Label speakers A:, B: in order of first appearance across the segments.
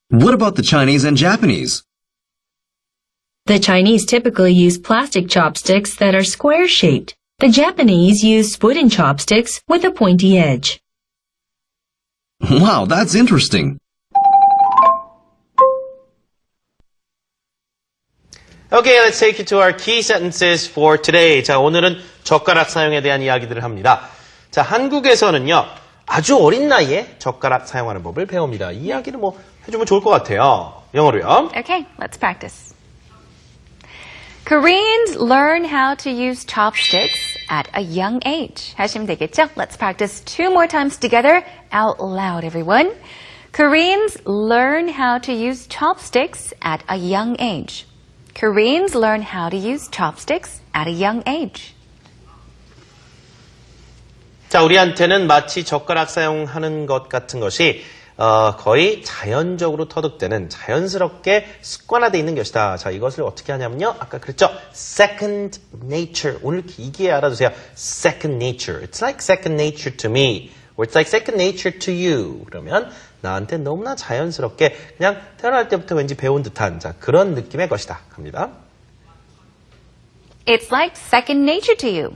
A: What about the Chinese and Japanese?
B: The Chinese typically use plastic chopsticks that are square-shaped. The Japanese use wooden chopsticks with a pointy edge.
A: Wow, that's interesting.
C: Okay, let's take you to our key sentences for today. 자, 오늘은 젓가락 사용에 대한 이야기들을 합니다. 자, 한국에서는요, 아주 어린 나이에 젓가락 사용하는 법을 배웁니다. 이 이야기를 해주면 좋을 것 같아요. 영어로요.
D: Okay, let's practice. Koreans learn how to use chopsticks at a young age. 하시면 되겠죠? Let's practice 2 more times together out loud, everyone. Koreans learn how to use chopsticks at a young age. Koreans learn how to use chopsticks at a young age.
C: 자, 우리한테는 마치 젓가락 사용하는 것 같은 것이 거의 자연적으로 터득되는 자연스럽게 습관화되어 있는 것이다. 자, 이것을 어떻게 하냐면요. 아까 그랬죠. Second nature. 오늘 길게 알아두세요. Second nature. It's like second nature to me. Or it's like second nature to you. 그러면 나한테 너무나 자연스럽게 그냥 태어날 때부터 왠지 배운 듯한 그런 느낌의 것이다. 갑니다.
D: It's like second nature to you.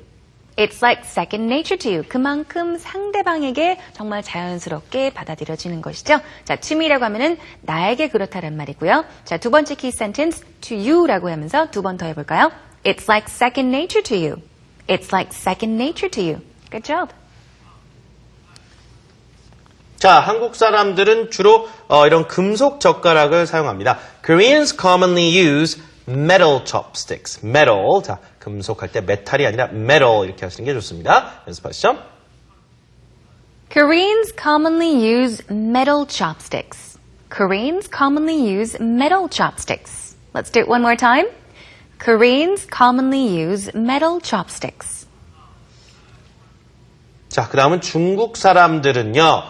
D: It's like second nature to you. 그만큼 상대방에게 정말 자연스럽게 받아들여지는 것이죠. 자, 취미라고 하면은 나에게 그렇다는 말이고요. 자, 두 번째 키 센텐스 to you라고 하면서 2번 더 해볼까요? It's like second nature to you. It's like second nature to you. Good job.
C: 자, 한국 사람들은 주로 이런 금속 젓가락을 사용합니다. Koreans commonly use metal chopsticks. metal. 자, 금속 할 때 메탈이 아니라 metal 이렇게 하시는 게 좋습니다. 연습하시죠.
D: Koreans commonly use metal chopsticks. Koreans commonly use metal chopsticks. Let's do it one more time. Koreans commonly use metal chopsticks.
C: 자, 그 다음은 중국 사람들은요.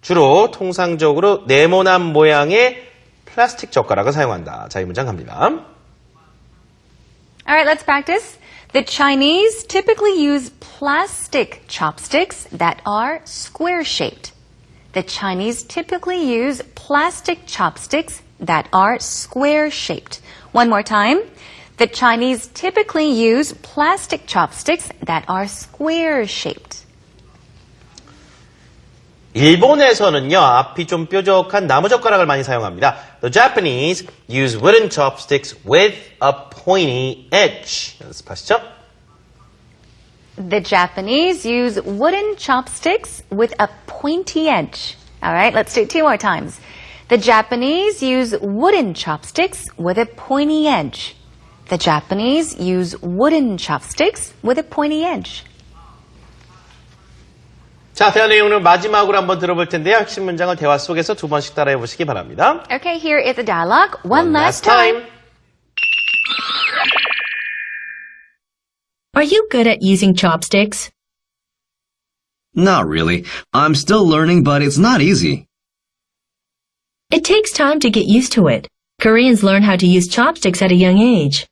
C: 주로 통상적으로 네모난 모양의 플라스틱 젓가락을 사용한다. 자, 이 문장 갑니다.
D: All right, let's practice. The Chinese typically use plastic chopsticks that are square-shaped. The Chinese typically use plastic chopsticks that are square-shaped. One more time. The Chinese typically use plastic chopsticks that are square-shaped.
C: 일본에서는요, 앞이 좀 뾰족한 나무 젓가락을 많이 사용합니다. The Japanese use wooden chopsticks with a pointy edge. 연습하시죠?
D: The Japanese use wooden chopsticks with a pointy edge. All right, let's do it 2 more times. The Japanese use wooden chopsticks with a pointy edge. The Japanese use wooden chopsticks with a pointy edge.
C: 자, 대화 내용을 마지막으로 한번 들어볼 텐데요. 핵심 문장을 대화 속에서 2번씩 따라해 보시기 바랍니다.
D: Okay, here is the dialogue one last time.
B: Are you good at using chopsticks?
A: Not really. I'm still learning, but it's not easy.
B: It takes time to get used to it. Koreans learn how to use chopsticks at a young age.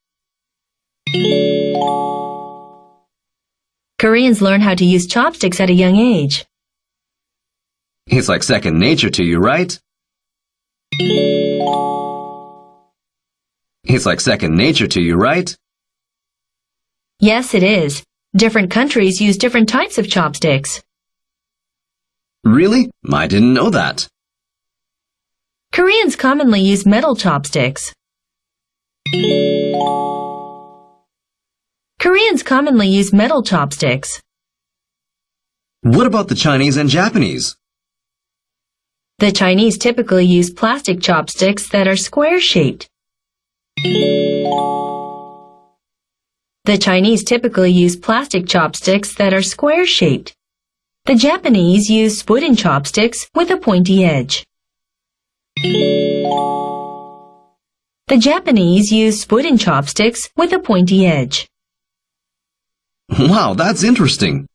B: Koreans learn how to use chopsticks at a young age.
A: It's like second nature to you, right? It's like second nature to you, right?
B: Yes, it is. Different countries use different types of chopsticks.
A: Really? I didn't know that.
B: Koreans commonly use metal chopsticks. Koreans commonly use metal chopsticks.
A: What about the Chinese and Japanese?
B: The Chinese typically use plastic chopsticks that are square-shaped. The Chinese typically use plastic chopsticks that are square-shaped. The Japanese use wooden chopsticks with a pointy edge. The Japanese use wooden chopsticks with a pointy edge.
A: Wow, that's interesting.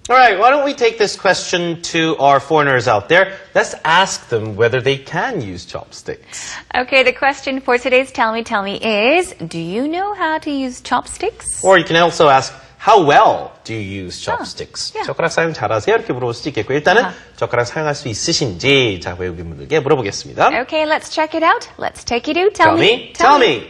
C: All right, why don't we take this question to our foreigners out there? Let's ask them whether they can use chopsticks.
D: Okay, the question for today's Tell Me is, do you know how to use chopsticks?
C: Or you can also ask, How well do you use chopsticks?
D: yeah.
C: 젓가락 사용 잘하세요? 이렇게 물어볼 수도 있겠고 일단은 젓가락 사용할 수 있으신지 자 외국인분들께 물어보겠습니다.
D: Okay, let's check it out. Let's take you to
C: Tell me, tell me.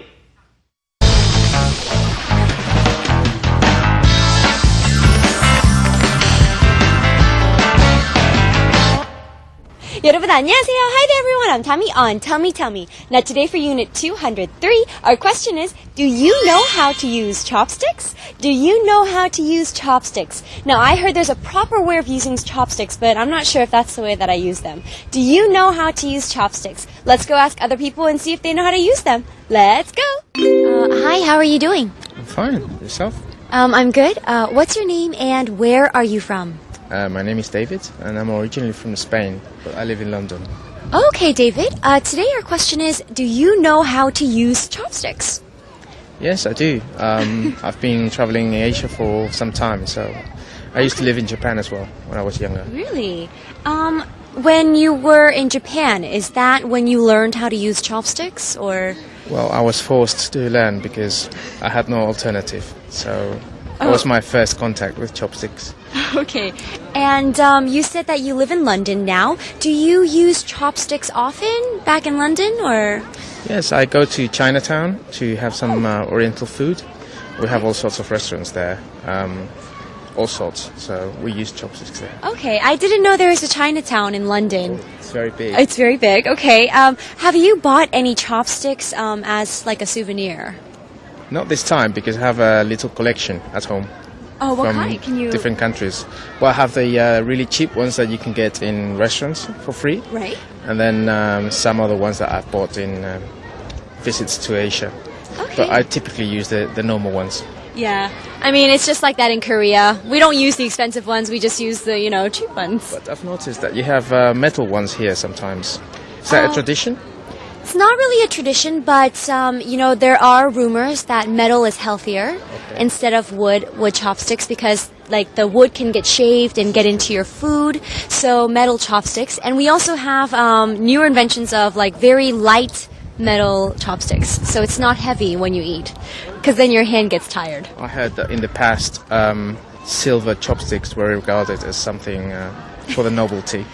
E: 여러분 안녕하세요. Hi there everyone. I'm Tommy on Tell Me Tell Me. Now today for unit 203, our question is, do you know how to use chopsticks? Do you know how to use chopsticks? Now I heard there's a proper way of using chopsticks, but I'm not sure if that's the way that I use them. Do you know how to use chopsticks? Let's go ask other people and see if they know how to use them. Let's go. Hi, how are you doing?
F: I'm fine. Yourself?
E: I'm good. What's your name and where are you from?
F: My name is David, and I'm originally from Spain, but I live in London.
E: Okay, David. Today our question is, do you know how to use chopsticks?
F: Yes, I do. I've been traveling in Asia for some time, so I used to live in Japan as well when I was younger.
E: Really? When you were in Japan, is that when you learned how to use chopsticks, or?
F: Well, I was forced to learn because I had no alternative, so that was my first contact with chopsticks.
E: Okay. And you said that you live in London now. Do you use chopsticks often back in London, or?
F: Yes, I go to Chinatown to have some Oriental food. We have all sorts of restaurants there, all sorts, so we use chopsticks there.
E: Okay, I didn't know there was a Chinatown in London.
F: It's very big.
E: It's very big. Okay. Have you bought any chopsticks as like a souvenir?
F: Not this time, because I have a little collection at home.
E: Oh, what
F: from
E: kind? Can you?
F: different countries. Well, I have the really cheap ones that you can get in restaurants for free,
E: Right.
F: and then some other ones that I've bought in visits to Asia.
E: Okay.
F: But I typically use the normal ones.
E: Yeah. I mean, it's just like that in Korea. We don't use the expensive ones. We just use the, cheap ones.
F: But I've noticed that you have metal ones here sometimes. Is that a tradition?
E: It's not really a tradition, but, there are rumors that metal is healthier instead of wood chopsticks because, the wood can get shaved and get into your food. So metal chopsticks. And we also have newer inventions of, very light metal chopsticks. So it's not heavy when you eat because then your hand gets tired.
F: I heard that in the past, silver chopsticks were regarded as something for the novelty.